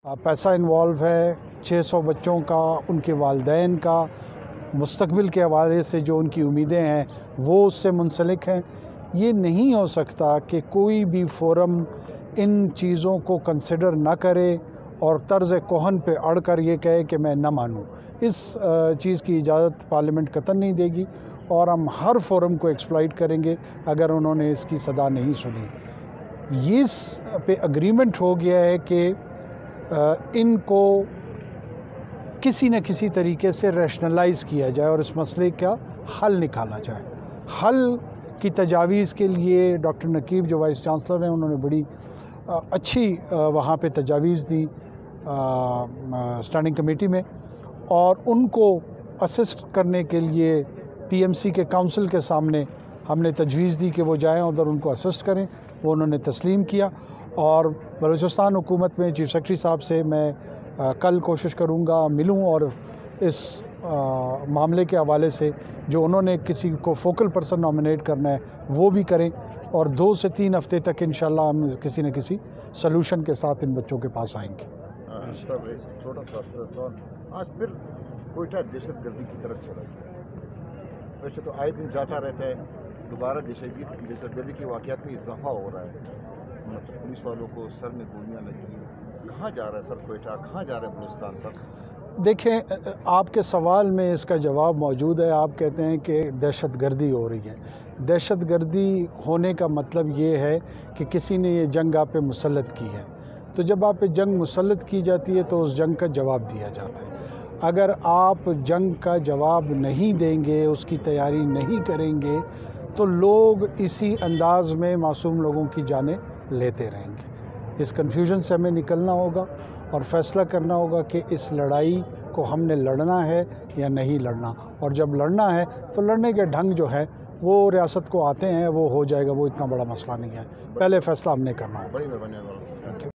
पैसा इन्वॉल्व है, 600 बच्चों का, उनके वालिदैन का, मुस्तकबिल के हवाले से जो उनकी उम्मीदें हैं वो उससे मुंसलिक हैं। ये नहीं हो सकता कि कोई भी फोरम इन चीज़ों को कंसिडर ना करे और तर्ज़ कोहन पे अड़ कर ये कहे कि मैं न मानूँ। इस चीज़ की इजाज़त पार्लियामेंट कतई नहीं देगी और हम हर फोरम को एक्सप्लॉइट करेंगे अगर उन्होंने इसकी सदा नहीं सुनी। इस पे अग्रीमेंट हो गया है कि इनको किसी न किसी तरीके से रैशनलाइज़ किया जाए और इस मसले का हल निकाला जाए। हल की तजावीज़ के लिए डॉक्टर नकीब जो वाइस चांसलर हैं उन्होंने बड़ी अच्छी वहाँ पे तजावीज़ दी स्टैंडिंग कमेटी में, और उनको असिस्ट करने के लिए पीएमसी के काउंसिल के सामने हमने तजवीज़ दी कि वो जाएं उधर उनको असिस्ट करें। वो उन्होंने तस्लीम किया और बलूचिस्तान हुकूमत में चीफ सेक्रेटरी साहब से मैं कल कोशिश करूँगा मिलूँ और इस मामले के हवाले से जो उन्होंने किसी को फोकल पर्सन नॉमिनेट करना है वो भी करें, और 2 से 3 हफ्ते तक इंशाल्लाह हम किसी न किसी सलूशन के साथ इन बच्चों के पास आएंगे। सर एक छोटा सा सवाल, आज फिर कोयटा दहशतगर्दी की तरफ चला गया। वैसे तो आए दिन जाता रहता है, दोबारा दहशतगर्दी के वाक़यात में इजाफा हो रहा है। मतलब पुलिस वालों को सर में गोलियां लगी। कहाँ जा रहा है सर कोयटा, कहाँ जा रहा है बलूचिस्तान सर? देखें, आपके सवाल में इसका जवाब मौजूद है। आप कहते हैं कि दहशतगर्दी हो रही है। दहशतगर्दी होने का मतलब ये है कि किसी ने ये जंग आप पे मुसल्लत की है। तो जब आप पे जंग मुसल्लत की जाती है तो उस जंग का जवाब दिया जाता है। अगर आप जंग का जवाब नहीं देंगे, उसकी तैयारी नहीं करेंगे, तो लोग इसी अंदाज में मासूम लोगों की जानें लेते रहेंगे। इस कन्फ्यूजन से हमें निकलना होगा और फ़ैसला करना होगा कि इस लड़ाई को हमने लड़ना है या नहीं लड़ना, और जब लड़ना है तो लड़ने के ढंग जो है वो रियासत को आते हैं, वो हो जाएगा, वो इतना बड़ा मसला नहीं है। पहले फ़ैसला हमने करना है। बड़ी मेहरबानी।